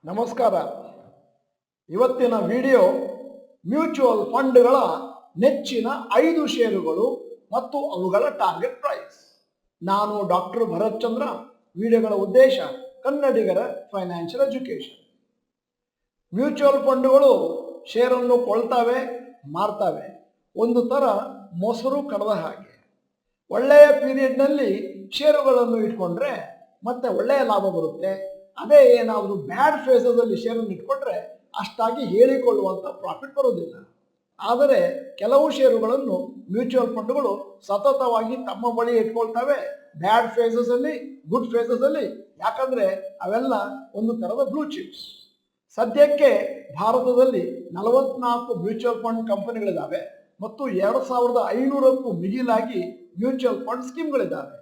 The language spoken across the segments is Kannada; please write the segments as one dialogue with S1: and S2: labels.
S1: ನಮಸ್ಕಾರ. ಇವತ್ತಿನ ವಿಡಿಯೋ ಮ್ಯೂಚುವಲ್ ಫಂಡ್ಗಳ ನೆಚ್ಚಿನ 5 ಷೇರುಗಳು ಮತ್ತು ಅವುಗಳ ಟಾರ್ಗೆಟ್ ಪ್ರೈಸ್. ನಾನು ಡಾಕ್ಟರ್ ಭರತ್ ಚಂದ್ರ. ವಿಡಿಯೋಗಳ ಉದ್ದೇಶ ಕನ್ನಡಿಗರ ಫೈನಾನ್ಷಿಯಲ್ ಎಜುಕೇಶನ್. ಮ್ಯೂಚುವಲ್ ಫಂಡ್ಗಳು ಷೇರನ್ನು ಕೊಳ್ತಾವೆ, ಮಾರ್ತಾವೆ. ಒಂದು ಥರ ಮೊಸರು ಕಡದ ಹಾಗೆ. ಒಳ್ಳೆಯ ಪೀರಿಯಡ್ನಲ್ಲಿ ಷೇರುಗಳನ್ನು ಇಟ್ಕೊಂಡ್ರೆ ಮತ್ತೆ ಒಳ್ಳೆಯ ಲಾಭ ಬರುತ್ತೆ. ಅದೇ ಏನಾದರೂ ಬ್ಯಾಡ್ ಫೇಸಲ್ಲಿ ಷೇರನ್ನು ಇಟ್ಕೊಂಡ್ರೆ ಅಷ್ಟಾಗಿ ಹೇಳಿಕೊಳ್ಳುವಂಥ ಪ್ರಾಫಿಟ್ ಬರೋದಿಲ್ಲ. ಆದರೆ ಕೆಲವು ಷೇರುಗಳನ್ನು ಮ್ಯೂಚುವಲ್ ಫಂಡ್ಗಳು ಸತತವಾಗಿ ತಮ್ಮ ಬಳಿ ಇಟ್ಕೊಳ್ತವೆ, ಬ್ಯಾಡ್ ಫೇಸಲ್ಲಿ, ಗುಡ್ ಫೇಸಲ್ಲಿ. ಯಾಕಂದರೆ ಅವೆಲ್ಲ ಒಂದು ಥರದ ಬ್ಲೂ ಚಿಪ್ಸ್. ಸದ್ಯಕ್ಕೆ ಭಾರತದಲ್ಲಿ 44 ಮ್ಯೂಚುವಲ್ ಫಂಡ್ ಕಂಪನಿಗಳಿದ್ದಾವೆ ಮತ್ತು 2500ಕ್ಕೂ ಮಿಗಿಲಾಗಿ ಮ್ಯೂಚುವಲ್ ಫಂಡ್ ಸ್ಕೀಮ್ಗಳಿದ್ದಾವೆ.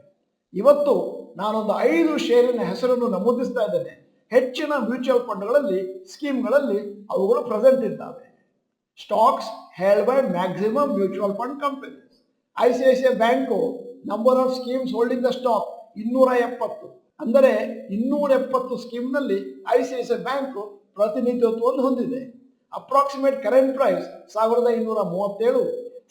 S1: ಇವತ್ತು ನಾನೊಂದು 5 ಷೇರಿನ ಹೆಸರನ್ನು ನಮೂದಿಸ್ತಾ ಇದ್ದೇನೆ. ಹೆಚ್ಚಿನ ಮ್ಯೂಚುವಲ್ ಫಂಡ್ಗಳಲ್ಲಿ, ಸ್ಕೀಮ್ಗಳಲ್ಲಿ ಅವುಗಳು ಪ್ರೆಸೆಂಟ್ ಇದ್ದಾವೆ. Stocks held by maximum mutual fund companies. ICICI bank number of schemes holding the stock 270. ಅಂದರೆ 270 ಸ್ಕೀಮ್ನಲ್ಲಿ ICICI ಬ್ಯಾಂಕು ಪ್ರಾತಿನಿಧ್ಯತ್ವವನ್ನು ಹೊಂದಿದೆ. Approximate current price 1237.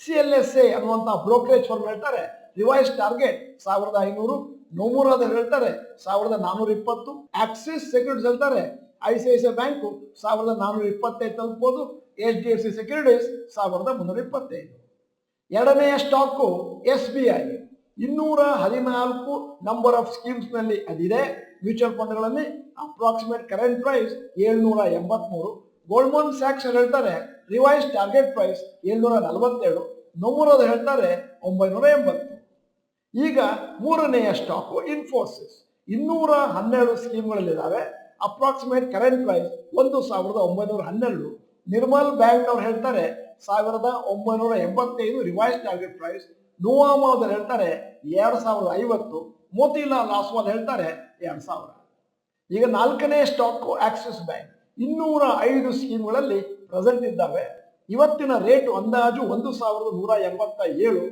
S1: CLSA ಅನ್ನುವಂಥ ಬ್ರೋಕರೇಜ್ ಫರ್ಮ್ ಹೇಳ್ತಾರೆ ರಿವೈಸ್ ಟಾರ್ಗೆಟ್ 1500. ನೋಮುರಾದ ಹೇಳ್ತಾರೆ 1420. ಆಕ್ಸಿಸ್ ಸೆಕ್ಯೂರಿಟೀಸ್ ಹೇಳ್ತಾರೆ ICICI ಬ್ಯಾಂಕು 1425 ತಲುಪಬಹುದು. HDFC Securities 1325. ಎರಡನೆಯ stock SBI 214 number of schemes ನಲ್ಲಿ ಅದಿದೆ. ಮ್ಯೂಚುವಲ್ ಫಂಡ್ಗಳಲ್ಲಿ ಅಪ್ರಾಕ್ಸಿಮೇಟ್ ಕರೆಂಟ್ ಪ್ರೈಸ್ 783. ಗೋಲ್ಡ್ಮನ್ ಸ್ಯಾಕ್ಸ್ ಹೇಳ್ತಾರೆ ರಿವೈಸ್ ಟಾರ್ಗೆಟ್ ಪ್ರೈಸ್ 747. ನೊಮುರಾದ ಹೇಳ್ತಾರೆ 980. ಈಗ ಮೂರನೆಯ ಸ್ಟಾಕು ಇನ್ಫೋಸಿಸ್ 212 ಸ್ಕೀಮ್ಗಳಲ್ಲಿದ್ದಾವೆ. Approximate current price 1912. Nirmal Bank ಅವ್ರು ಹೇಳ್ತಾರೆ 1985 ರಿವೈಸ್ ಟಾರ್ಗೆಟ್ ಪ್ರೈಸ್. ನೋವಾಮಾದವ್ರು ಹೇಳ್ತಾರೆ 2050. ಮೋತಿಲಾಲ್ ಆಸ್ವಾಲ್ ಹೇಳ್ತಾರೆ 2000. ಈಗ ನಾಲ್ಕನೇ ಸ್ಟಾಕು ಆಕ್ಸಿಸ್ ಬ್ಯಾಂಕ್ 205 ಸ್ಕೀಮ್ಗಳಲ್ಲಿ ಪ್ರೆಸೆಂಟ್ ಇದ್ದಾವೆ. ಇವತ್ತಿನ ರೇಟ್ ಅಂದಾಜು 1187.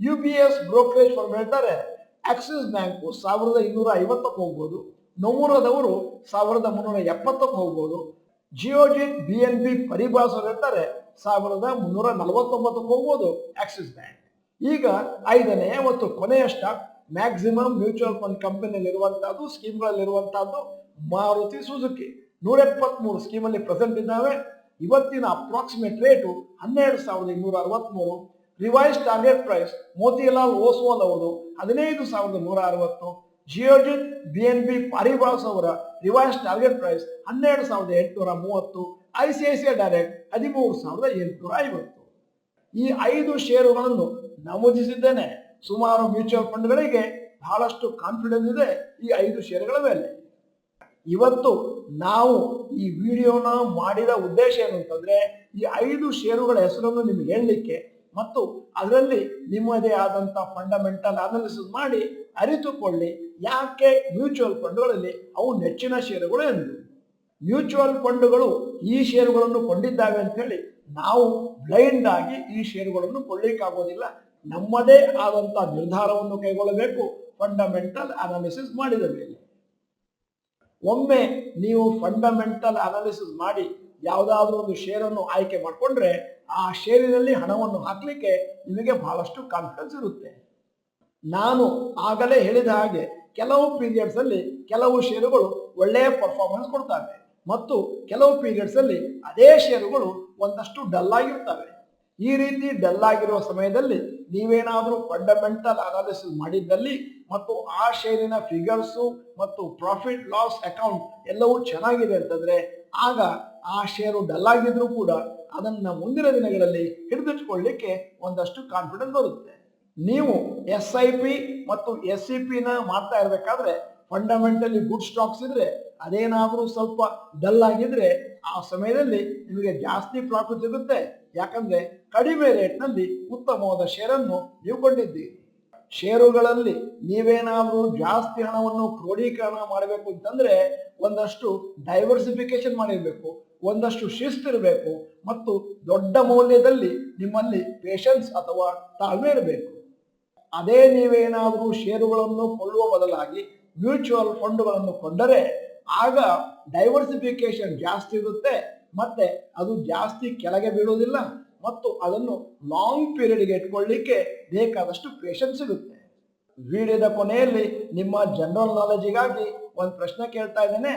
S1: UBS ಬ್ರೋಕರೇಜ್ ಫರ್ಮ್ ಹೇಳ್ತಾರೆ ಆಕ್ಸಿಸ್ ಬ್ಯಾಂಕು 1250ಕ್ಕೆ ಹೋಗ್ಬೋದು. ನೊಮುರಾದವರು 1370ಕ್ಕೆ ಹೋಗ್ಬೋದು. ಜಿಯೋಜಿತ್ BNB ಪರಿಭಾಸ್ ಅವರು ಹೇಳ್ತಾರೆ 1349ಕ್ಕೆ ಹೋಗ್ಬೋದು ಆಕ್ಸಿಸ್ ಬ್ಯಾಂಕ್. ಈಗ ಐದನೆಯ ಮತ್ತು ಕೊನೆಯ ಸ್ಟಾಕ್ ಮ್ಯಾಕ್ಸಿಮಮ್ ಮ್ಯೂಚುವಲ್ ಫಂಡ್ ಕಂಪನಿಯಲ್ಲಿರುವಂತಹದ್ದು, ಸ್ಕೀಮ್ಗಳಲ್ಲಿರುವಂತಹದ್ದು ಮಾರುತಿ ಸುಜುಕಿ 173 ಸ್ಕೀಮಲ್ಲಿ ಪ್ರೆಸೆಂಟ್ ಇದ್ದಾವೆ. ಇವತ್ತಿನ approximate rate 12263. Revise target price Motilal Oswal ಅವರು 15160. ಜಿಯೋಜಿತ್ BNB ಪಾರಿಭಾಸ್ ಅವರ revise target price 12830. ICICI direct 13850. ಈ 5 ಷೇರುಗಳನ್ನು ನಮೂದಿಸಿದ್ದೇನೆ. ಸುಮಾರು ಮ್ಯೂಚುವಲ್ ಫಂಡ್ಗಳಿಗೆ ಬಹಳಷ್ಟು ಕಾನ್ಫಿಡೆನ್ಸ್ ಇದೆ ಈ 5 ಷೇರುಗಳ ಮೇಲೆ. ಇವತ್ತು ನಾವು ಈ ವಿಡಿಯೋನ ಮಾಡಿದ ಉದ್ದೇಶ ಏನು ಅಂತಂದ್ರೆ, ಈ 5 ಷೇರುಗಳ ಹೆಸರನ್ನು ನಿಮ್ಗೆ ಹೇಳಲಿಕ್ಕೆ ಮತ್ತು ಅದರಲ್ಲಿ ನಿಮ್ಮದೇ ಆದಂಥ ಫಂಡಮೆಂಟಲ್ ಅನಾಲಿಸಿಸ್ ಮಾಡಿ ಅರಿತುಕೊಳ್ಳಿ ಯಾಕೆ ಮ್ಯೂಚುವಲ್ ಫಂಡ್ಗಳಲ್ಲಿ ಅವು ನೆಚ್ಚಿನ ಷೇರುಗಳು ಎಂದು. ಮ್ಯೂಚುವಲ್ ಫಂಡ್ಗಳು ಈ ಷೇರುಗಳನ್ನು ಕೊಂಡಿದ್ದಾವೆ ಅಂತ ಹೇಳಿ ನಾವು ಬ್ಲೈಂಡ್ ಆಗಿ ಈ ಷೇರುಗಳನ್ನು ಕೊಳ್ಳಿಕ್ಕಾಗೋದಿಲ್ಲ. ನಮ್ಮದೇ ಆದಂಥ ನಿರ್ಧಾರವನ್ನು ಕೈಗೊಳ್ಳಬೇಕು ಫಂಡಮೆಂಟಲ್ ಅನಾಲಿಸಿಸ್ ಮಾಡಿದ ಮೇಲೆ. ಒಮ್ಮೆ ನೀವು ಫಂಡಮೆಂಟಲ್ ಅನಾಲಿಸಿಸ್ ಮಾಡಿ ಯಾವುದಾದ್ರೂ ಒಂದು ಷೇರನ್ನು ಆಯ್ಕೆ ಮಾಡಿಕೊಂಡ್ರೆ ಆ ಷೇರಿನಲ್ಲಿ ಹಣವನ್ನು ಹಾಕಲಿಕ್ಕೆ ನಿಮಗೆ ಬಹಳಷ್ಟು ಕಾನ್ಫಿಡೆನ್ಸ್ ಇರುತ್ತೆ. ನಾನು ಆಗಲೇ ಹೇಳಿದ ಹಾಗೆ ಕೆಲವು ಪೀರಿಯಡ್ಸ್ ಅಲ್ಲಿ ಕೆಲವು ಷೇರುಗಳು ಒಳ್ಳೆಯ ಪರ್ಫಾರ್ಮೆನ್ಸ್ ಕೊಡ್ತವೆ ಮತ್ತು ಕೆಲವು ಪೀರಿಯಡ್ಸ್ ಅಲ್ಲಿ ಅದೇ ಷೇರುಗಳು ಒಂದಷ್ಟು ಡಲ್ ಆಗಿರ್ತವೆ. ಈ ರೀತಿ ಡಲ್ ಆಗಿರುವ ಸಮಯದಲ್ಲಿ ನೀವೇನಾದರೂ ಫಂಡಮೆಂಟಲ್ ಅನಾಲಿಸಿಸ್ ಮಾಡಿದ್ದಲ್ಲಿ ಮತ್ತು ಆ ಷೇರಿನ ಫಿಗರ್ಸು ಮತ್ತು ಪ್ರಾಫಿಟ್ ಲಾಸ್ ಅಕೌಂಟ್ ಎಲ್ಲವೂ ಚೆನ್ನಾಗಿದೆ ಅಂತಂದ್ರೆ ಆಗ ಆ ಷೇರು ಡಲ್ ಆಗಿದ್ರೂ ಕೂಡ ಅದನ್ನ ಮುಂದಿನ ದಿನಗಳಲ್ಲಿ ಹಿಡಿದಿಟ್ಕೊಳ್ಳಿಕ್ಕೆ ಒಂದಷ್ಟು ಕಾನ್ಫಿಡೆನ್ಸ್ ಬರುತ್ತೆ. ನೀವು SIP ಮತ್ತು SCPನ ಮಾಡ್ತಾ ಇರಬೇಕಾದ್ರೆ ಫಂಡಮೆಂಟಲಿ ಗುಡ್ ಸ್ಟಾಕ್ಸ್ ಇದ್ರೆ ಅದೇನಾದರೂ ಸ್ವಲ್ಪ ಡಲ್ ಆಗಿದ್ರೆ ಆ ಸಮಯದಲ್ಲಿ ನಿಮಗೆ ಜಾಸ್ತಿ ಪ್ರಾಫಿಟ್ ಸಿಗುತ್ತೆ. ಯಾಕಂದ್ರೆ ಕಡಿಮೆ ರೇಟ್ನಲ್ಲಿ ಉತ್ತಮವಾದ ಷೇರನ್ನು ನೀವು ಕೊಂಡಿದ್ದೀರಿ. ಷೇರುಗಳಲ್ಲಿ ನೀವೇನಾದರೂ ಜಾಸ್ತಿ ಹಣವನ್ನು ಕ್ರೋಢೀಕರಣ ಮಾಡಬೇಕು ಅಂತಂದ್ರೆ ಒಂದಷ್ಟು ಡೈವರ್ಸಿಫಿಕೇಶನ್ ಮಾಡಿರಬೇಕು, ಒಂದಷ್ಟು ಶಿಸ್ತಿರಬೇಕು ಮತ್ತು ದೊಡ್ಡ ಮೌಲ್ಯದಲ್ಲಿ ನಿಮ್ಮಲ್ಲಿ ಪೇಷನ್ಸ್ ಅಥವಾ ತಾಳ್ಮೆ ಇರಬೇಕು. ಅದೇ ನೀವೇನಾದರೂ ಷೇರುಗಳನ್ನು ಕೊಳ್ಳುವ ಬದಲಾಗಿ ಮ್ಯೂಚುವಲ್ ಫಂಡ್ಗಳನ್ನು ಕೊಂಡರೆ ಆಗ ಡೈವರ್ಸಿಫಿಕೇಶನ್ ಜಾಸ್ತಿ ಇರುತ್ತೆ, ಮತ್ತೆ ಅದು ಜಾಸ್ತಿ ಕೆಳಗೆ ಬೀಳೋದಿಲ್ಲ ಮತ್ತು ಅದನ್ನು ಲಾಂಗ್ ಪೀರಿಯಡ್ಗೆ ಇಟ್ಕೊಳ್ಳಿಕ್ಕೆ ಬೇಕಾದಷ್ಟು ಪೇಷನ್ಸ್ ಸಿಗುತ್ತೆ. ವಿಡಿಯೋದ ಕೊನೆಯಲ್ಲಿ ನಿಮ್ಮ ಜನರಲ್ ನಾಲೆಜಿಗಾಗಿ ಒಂದು ಪ್ರಶ್ನೆ ಕೇಳ್ತಾ ಇದ್ದೇನೆ.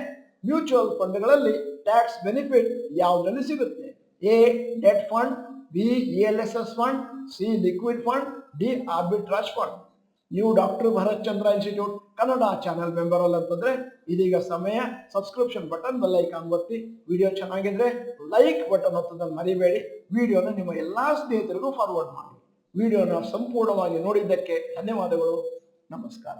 S1: ಮ್ಯೂಚುವಲ್ ಫಂಡ್ಗಳಲ್ಲಿ ಟ್ಯಾಕ್ಸ್ ಬೆನಿಫಿಟ್ ಯಾವುದರಲ್ಲಿ ಸಿಗುತ್ತೆ? A debt fund, B ELSS fund, C liquid fund, D arbitrage fund. ನೀವು doctor Bharath Chandra institute Kannada channel member ಅಲ್ಲ ಅಂತಂದ್ರೆ ಇದೀಗ ಸಮಯ ಸಬ್ಸ್ಕ್ರಿಪ್ಷನ್ ಬಟನ್ ಬೆಲ್ ಐಕಾನ್ ಒತ್ತಿ. ವಿಡಿಯೋ ಚೆನ್ನಾಗಿದ್ರೆ ಲೈಕ್ ಬಟನ್ ಒತ್ತೋದನ್ನು ಮರಿಬೇಡಿ. ವಿಡಿಯೋನ ನಿಮ್ಮ ಎಲ್ಲಾ ಸ್ನೇಹಿತರಿಗೂ ಫಾರ್ವರ್ಡ್ ಮಾಡಿ. ವಿಡಿಯೋನ ಸಂಪೂರ್ಣವಾಗಿ ನೋಡಿದ್ದಕ್ಕೆ ಧನ್ಯವಾದಗಳು. ನಮಸ್ಕಾರ.